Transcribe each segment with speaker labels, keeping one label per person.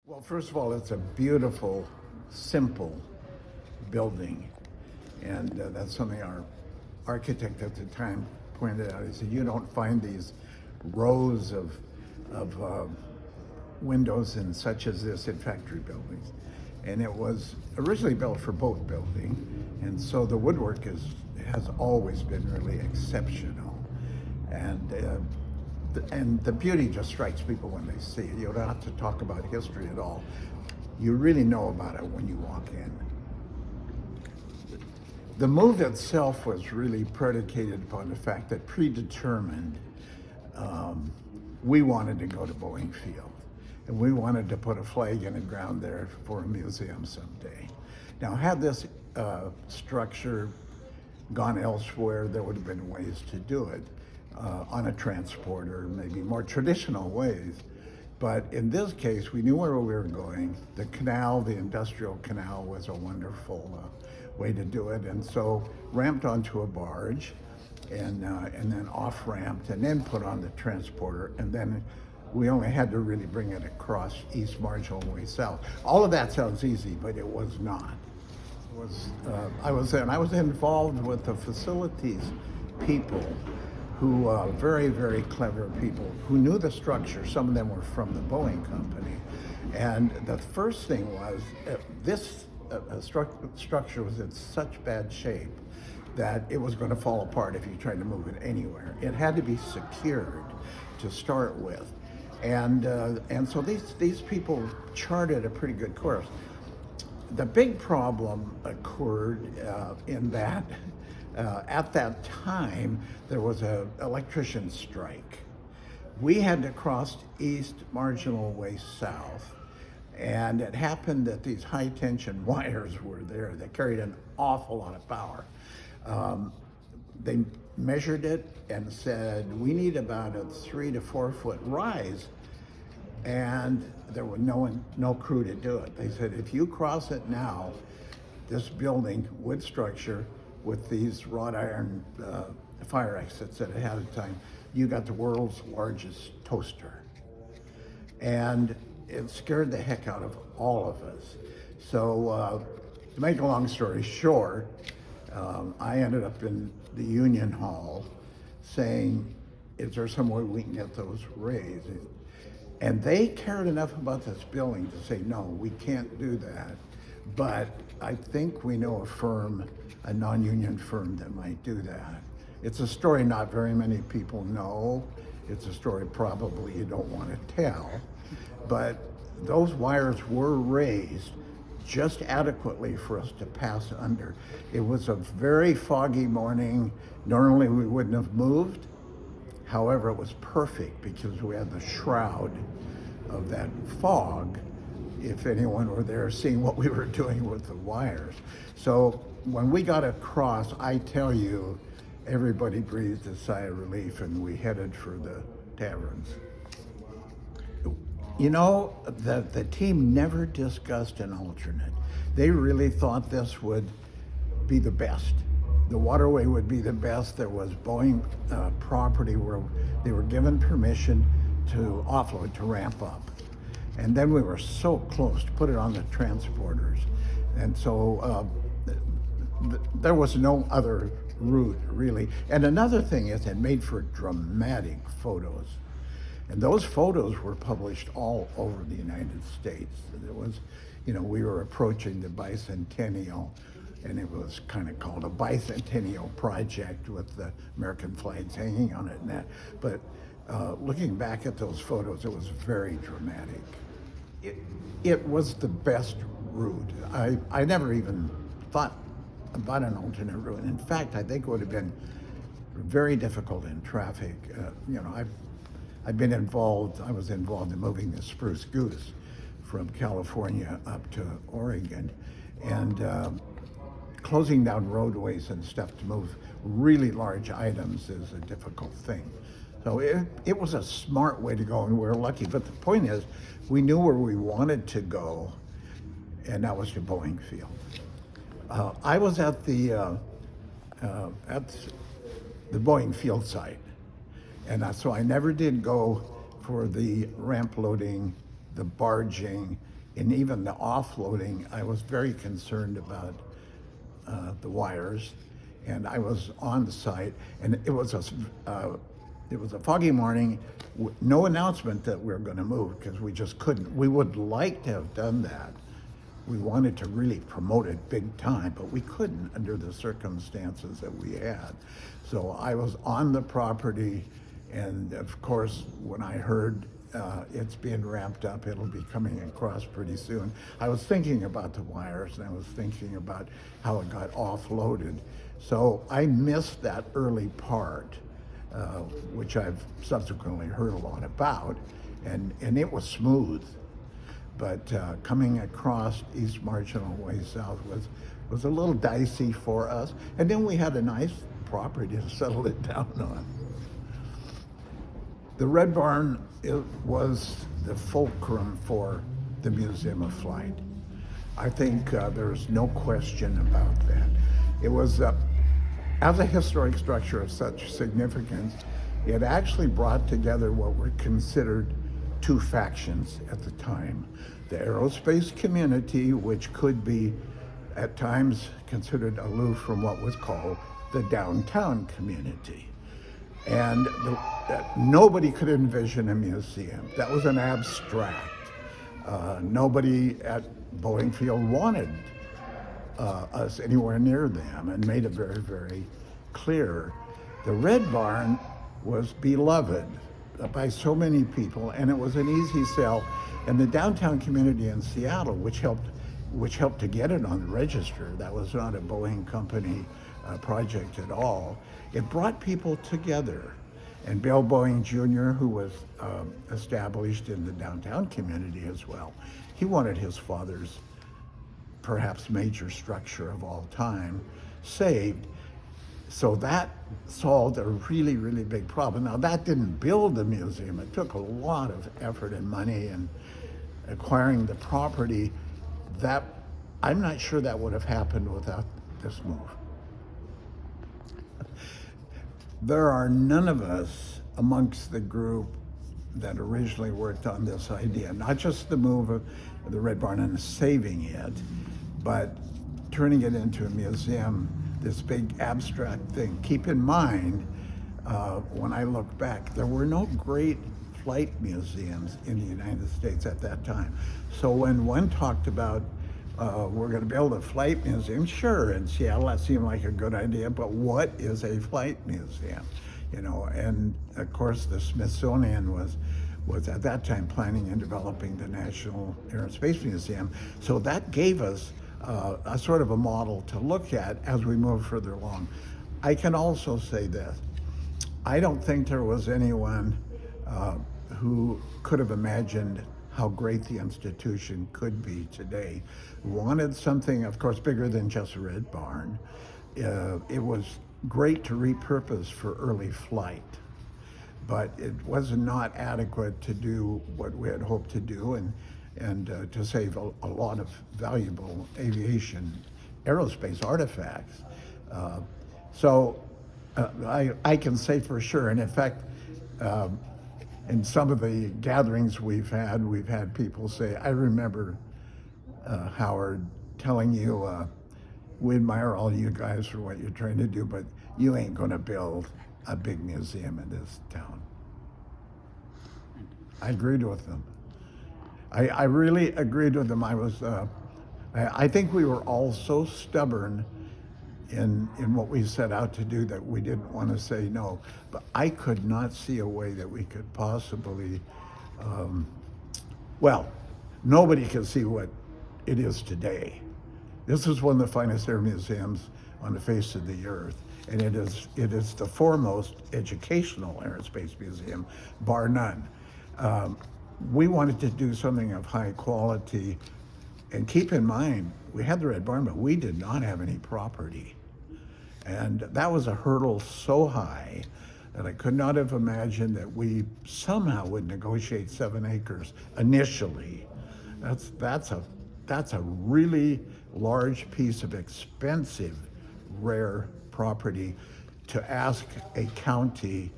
Speaker 1: Well, first of all, it's a beautiful, simple building. And that's something our architect at the time pointed out. He said, you don't find these rows of windows in such as this in factory buildings. And it was originally built for boat building. And so the woodwork has always been really exceptional. And the beauty just strikes people when they see it. You don't have to talk about history at all. You really know about it when you walk in. The move itself was really predicated upon the fact that predetermined, we wanted to go to Boeing Field. And we wanted to put a flag in the ground there for a museum someday. Now, had this structure gone elsewhere, there would have been ways to do it. On a transporter, maybe more traditional ways. But in this case, we knew where we were going. The canal, the industrial canal, was a wonderful way to do it. And so ramped onto a barge and then off-ramped and then put on the transporter. And then we only had to really bring it across East Marginal Way South. All of that sounds easy, but it was not. I was involved with the facilities people who very, very clever people who knew the structure. Some of them were from the Boeing company. And the first thing was this structure was in such bad shape that it was going to fall apart if you tried to move it anywhere. It had to be secured to start with. And so these people charted a pretty good course. The big problem occurred in that at that time, there was an electrician strike. We had to cross East Marginal Way South, and it happened that these high-tension wires were there that carried an awful lot of power. They measured it and said, we need about a 3 to 4 foot rise, and there was no crew to do it. They said, if you cross it now, this building, wood structure, with these wrought iron fire exits that it had at the time, you got the world's largest toaster. And it scared the heck out of all of us. So to make a long story short, I ended up in the Union Hall saying, is there some way we can get those raised? And they cared enough about this building to say, no, we can't do that. But I think we know a non-union firm that might do that. It's a story not very many people know. It's a story probably you don't want to tell. But those wires were raised just adequately for us to pass under. It was a very foggy morning. Normally we wouldn't have moved. However, it was perfect because we had the shroud of that fog, if anyone were there seeing what we were doing with the wires. So when we got across, I tell you, everybody breathed a sigh of relief and we headed for the taverns. You know, the team never discussed an alternate. They really thought this would be the best. The waterway would be the best. There was Boeing property where they were given permission to offload, to ramp up. And then we were so close to put it on the transporters. And so there was no other route, really. And another thing is it made for dramatic photos. And those photos were published all over the United States. It was, we were approaching the bicentennial, and it was kind of called a bicentennial project with the American flags hanging on it and that. But looking back at those photos, it was very dramatic. It was the best route. I never even thought about an alternate route. In fact, I think it would have been very difficult in traffic. I've been involved, I was involved in moving the Spruce Goose from California up to Oregon, and closing down roadways and stuff to move really large items is a difficult thing. So it was a smart way to go, and we were lucky. But the point is, we knew where we wanted to go, and that was to Boeing Field. I was at the Boeing Field site, and so I never did go for the ramp loading, the barging, and even the offloading, I was very concerned about the wires, and I was on the site, and it was a foggy morning, no announcement that we were going to move because we just couldn't. We would like to have done that. We wanted to really promote it big time, but we couldn't under the circumstances that we had. So I was on the property, and of course, when I heard it's being ramped up, it'll be coming across pretty soon, I was thinking about the wires, and I was thinking about how it got offloaded. So I missed that early part, which I've subsequently heard a lot about, and it was smooth. But coming across East Marginal Way South was a little dicey for us. And then we had a nice property to settle it down on. The Red Barn, it was the fulcrum for the Museum of Flight. I think there's no question about that. It was, as a historic structure of such significance, it actually brought together what were considered two factions at the time. The aerospace community, which could be at times considered aloof from what was called the downtown community. And nobody could envision a museum. That was an abstract. Nobody at Boeing Field wanted us anywhere near them, and made it very, very clear. The Red Barn was beloved by so many people, and it was an easy sell. And the downtown community in Seattle, which helped to get it on the register, that was not a Boeing company project at all. It brought people together. And Bill Boeing Jr., who was established in the downtown community as well, he wanted his father's perhaps major structure of all time saved. So that solved a really, really big problem. Now, that didn't build the museum. It took a lot of effort and money and acquiring the property. That, I'm not sure that would have happened without this move. There are none of us amongst the group that originally worked on this idea, not just the move of the Red Barn and saving it, but turning it into a museum, this big abstract thing. Keep in mind, when I look back, there were no great flight museums in the United States at that time. So when one talked about we're going to build a flight museum, sure, in Seattle, that seemed like a good idea, but what is a flight museum? You know, and of course the Smithsonian was at that time planning and developing the National Air and Space Museum. So that gave us a sort of a model to look at as we move further along. I can also say this. I don't think there was anyone who could have imagined how great the institution could be today. Wanted something, of course, bigger than just a Red Barn. It was great to repurpose for early flight, but it was not adequate to do what we had hoped to do, and to save a lot of valuable aviation aerospace artifacts. So I can say for sure, and in fact, in some of the gatherings we've had people say, I remember Howard telling you, we admire all you guys for what you're trying to do, but you ain't going to build a big museum in this town. I agreed with them. I really agreed with them. I think we were all so stubborn in what we set out to do that we didn't want to say no. But I could not see a way that we could possibly, nobody could see what it is today. This is one of the finest air museums on the face of the earth, and it is the foremost educational aerospace museum, bar none. We wanted to do something of high quality, and keep in mind, we had the Red Barn, but we did not have any property. And that was a hurdle so high that I could not have imagined that we somehow would negotiate 7 acres initially. That's a really large piece of expensive, rare property to ask a county,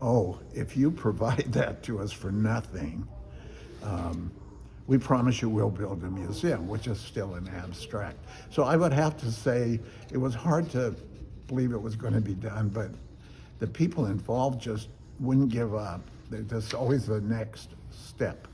Speaker 1: oh, if you provide that to us for nothing, we promise you we'll build a museum, which is still an abstract. So I would have to say it was hard to believe it was going to be done, but the people involved just wouldn't give up. There's always the next step.